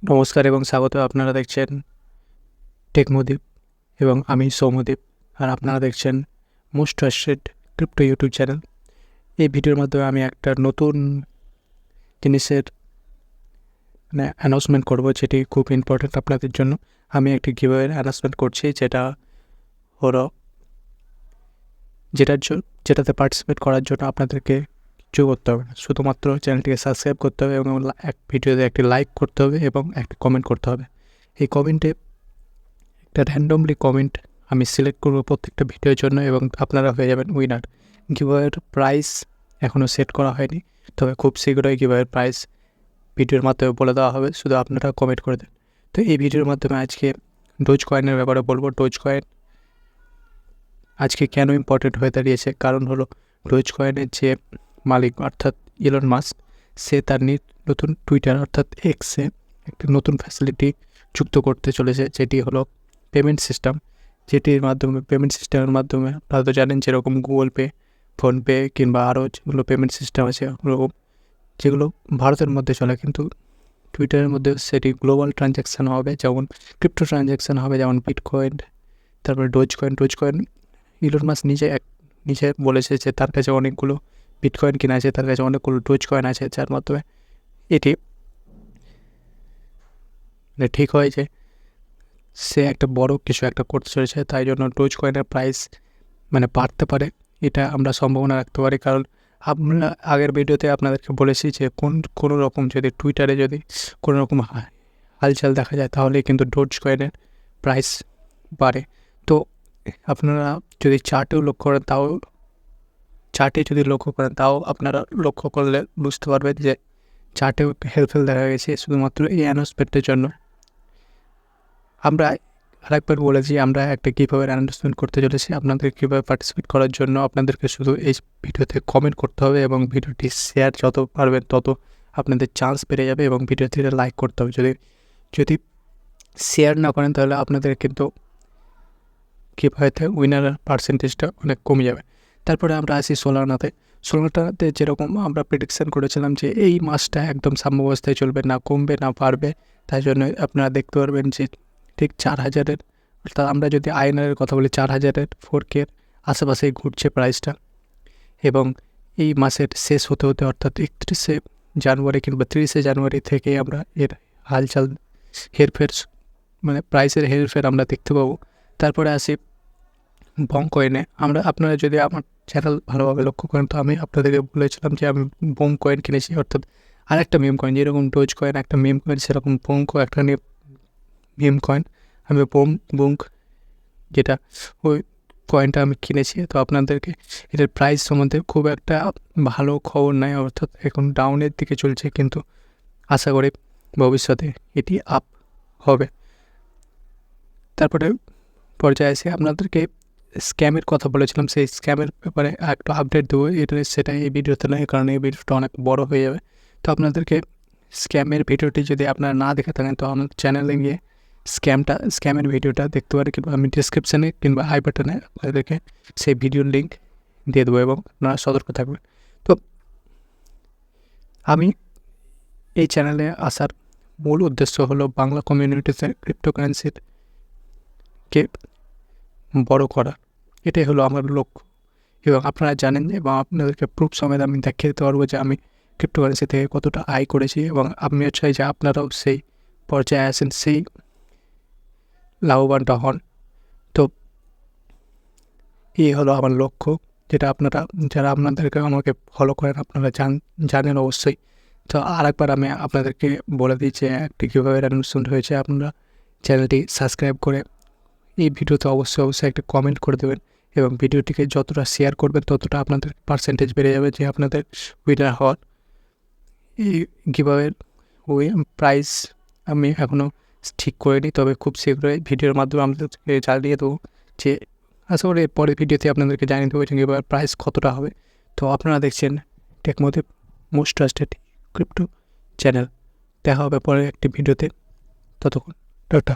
নমস্কার এবং স্বাগত। আপনারা দেখছেন টেকমোদীপ এবং আমি সৌম্যদীপ, আর আপনারা দেখছেন most trusted crypto YouTube channel. এই ভিডিওর মাধ্যমে আমি একটা নতুন জিনিসের অ্যানাউন্সমেন্ট করব, যেটি খুব ইম্পর্ট্যান্ট আপনাদের জন্য। আমি একটি গিভঅ্যাওয়ের অ্যানাউন্সমেন্ট করছি, যেটা হলো যেটাতে পার্টিসিপেট করার জন্য আপনাদেরকে কিছু করতে হবে না, শুধুমাত্র চ্যানেলটিকে সাবস্ক্রাইব করতে হবে এবং এক ভিডিওতে একটি লাইক করতে হবে এবং একটি কমেন্ট করতে হবে। এই কমেন্টে একটা র্যান্ডমলি কমেন্ট আমি সিলেক্ট করবো প্রত্যেকটা ভিডিওর জন্য এবং আপনারা হয়ে যাবেন উইনার। গিভঅ্যাওয়ের প্রাইস এখনও সেট করা হয়নি, তবে খুব শীঘ্রই গিভঅ্যাওয়ের প্রাইস ভিডিওর মাধ্যমে বলে দেওয়া হবে, শুধু আপনারা কমেন্ট করে দেন। তো এই ভিডিওর মাধ্যমে আজকে ডোজ কয়েনের ব্যাপারে বলবো। ডোজ কয়েন আজকে কেন ইম্পর্টেন্ট হয়ে দাঁড়িয়েছে, কারণ হলো ডোজ কয়েনের যে মালিক অর্থাৎ ইলন মাস্ক, সে তার নতুন টুইটার অর্থাৎ এক্সে একটি নতুন ফ্যাসিলিটি যুক্ত করতে চলেছে, যেটি হলো পেমেন্ট সিস্টেম। পেমেন্ট সিস্টেমের মাধ্যমে আপনারা তো জানেন, যেরকম গুগল পে, ফোনপে কিংবা আরও যেগুলো পেমেন্ট সিস্টেম আছে ওরকম, যেগুলো ভারতের মধ্যে চলে, কিন্তু টুইটারের মধ্যে সেটি গ্লোবাল ট্রানজ্যাকশান হবে, যেমন ক্রিপ্টো ট্রানজ্যাকশান হবে, যেমন বিটকয়েন, তারপরে ডোজ কয়েন ইলন মাস্ক নিজে বলেছে যে তার কাছে অনেকগুলো বিটকয়েন কিনা আছে, তার কাছে অনেকগুলো ডোজ কয়েন আছে, যার মাধ্যমে এটি ঠিক হয় যে সে একটা বড় কিছু একটা করতে চলেছে। তাই জন্য ডোজ কয়েনের প্রাইস বাড়তে পারে, এটা আমরা সম্ভাবনা রাখতে পারি। কারণ আমরা আগের ভিডিওতে আপনাদেরকে বলেছি যে কোনো রকম যদি টুইটারে যদি কোনো রকম হালচাল দেখা যায়, তাহলে কিন্তু ডোজ কয়েনের প্রাইস বাড়ে। তো আপনারা যদি চার্টে যদি লক্ষ্য করেন, তাও আপনারা লক্ষ্য করলে বুঝতে পারবেন যে চার্টেও হেলফেল দেখা গেছে শুধুমাত্র এই অ্যানাউন্সমেন্টের জন্য। আমরা আরেকবার বলেছি, আমরা একটা কীভাবে অ্যানাউন্সমেন্ট করতে চলেছি। আপনাদের কীভাবে পার্টিসিপেট করার জন্য আপনাদেরকে শুধু এই ভিডিওতে কমেন্ট করতে হবে এবং ভিডিওটি শেয়ার যত পারবেন তত আপনাদের চান্স বেড়ে যাবে, এবং ভিডিওটি লাইক করতে হবে। যদি শেয়ার না করেন, তাহলে আপনাদের কিন্তু কীভাবে উইনার পার্সেন্টেজটা অনেক কমে যাবে। তারপরে আমরা আসি সোলানাতে। যেরকম আমরা প্রেডিকশান করেছিলাম যে এই মাসটা একদম সাম্যাবস্থায় চলবে, না কমবে না বাড়বে। তাই জন্য আপনারা দেখতে পারবেন যে ঠিক 4,000-এর, অর্থাৎ আমরা যদি আইএনআরের কথা বলি, 4,000-এর 4K আশেপাশেই ঘুরছে প্রাইসটা। এবং এই মাসের শেষ হতে হতে অর্থাৎ 31শে জানুয়ারি কিংবা 30শে জানুয়ারি থেকে আমরা এর হালচাল হেরফের প্রাইসের হেরফের আমরা দেখতে পাবো। তারপরে আসি বং কয়েনে। আপনারা যদি আমার চ্যানেল ভালোভাবে লক্ষ্য করেন, তো আমি আপনাদেরকে বলেছিলাম যে আমি বং কয়েন কিনেছি, অর্থাৎ আরেকটা মিম কয়েন। যেরকম ডোজ কয়েন একটা মিম কয়েন, সেরকম বংকো একটা মিম কয়েন। আমি বঙ্ক যেটা ওই কয়েনটা আমি কিনেছি। তো আপনাদেরকে এটার প্রাইস সম্বন্ধে খুব একটা ভালো খবর নাই, অর্থাৎ এখন ডাউনের দিকে চলছে, কিন্তু আশা করি ভবিষ্যতে এটি আপ হবে। তারপরে পর্যায়ে এসে আপনাদেরকে স্ক্যামের কথা বলেছিলাম, সেই স্ক্যামের ব্যাপারে একটু আপডেট দেবো। সেটা এই ভিডিওতে নয়, কারণ এই ভিডিওটা অনেক বড় হয়ে যাবে। তো আপনাদেরকে স্ক্যামের ভিডিওটি যদি আপনারা না দেখে থাকেন, তো আমার চ্যানেলে গিয়ে স্ক্যামের ভিডিওটা দেখতে পারেন, কিংবা আমি ডিসক্রিপশানে কিংবা আই বাটনে আপনাদেরকে সেই ভিডিওর লিঙ্ক দিয়ে দেবো, এবং আপনারা সতর্ক থাকবেন। তো আমি এই চ্যানেলে আসার মূল উদ্দেশ্য হলো বাংলা কমিউনিটিতে ক্রিপ্টোকারেন্সিকে বড় করা, এটাই হলো আমার লক্ষ্য। এবং আপনারা জানেন যে, বা আপনাদেরকে প্রুফ সমেত আমি দেখিয়ে দিতে পারবো যে আমি ক্রিপ্টোকারেন্সি থেকে কতটা আয় করেছি, এবং আমিও চাই যে আপনারাও সেই পর্যায়ে আসেন, সেই লাভবানটা হন। তো এই হলো আমার লক্ষ্য, যেটা যারা আপনাদেরকে আমাকে ফলো করেন আপনারা জানেন অবশ্যই। তো আরেকবার আমি আপনাদেরকে বলে দিই যে একটি কীভাবে অ্যানাউন্সমেন্ট হয়েছে। আপনারা চ্যানেলটি সাবস্ক্রাইব করে এই ভিডিওতে অবশ্যই একটা কমেন্ট করে দেবেন, এবং ভিডিওটিকে যতটা শেয়ার করবেন ততটা আপনাদের পার্সেন্টেজ বেড়ে যাবে যে আপনাদের উইনার হওয়ার। এই গিভঅ্যাওয়ের প্রাইস আমি এখনও ঠিক করিনি, তবে খুব শীঘ্রই ভিডিওর মাধ্যমে আপনাদেরকে জানিয়ে দেবো। যে আশা করি পরের ভিডিওতে আপনাদেরকে জানিয়ে দেবো যে গিভঅ্যাওয়ের প্রাইস কতটা হবে। তো আপনারা দেখছেন টেকমোদীপ, মোস্ট ট্রাস্টেড ক্রিপ্টো চ্যানেল। দেখা হবে পরের একটি ভিডিওতে, ততক্ষণ টাটা।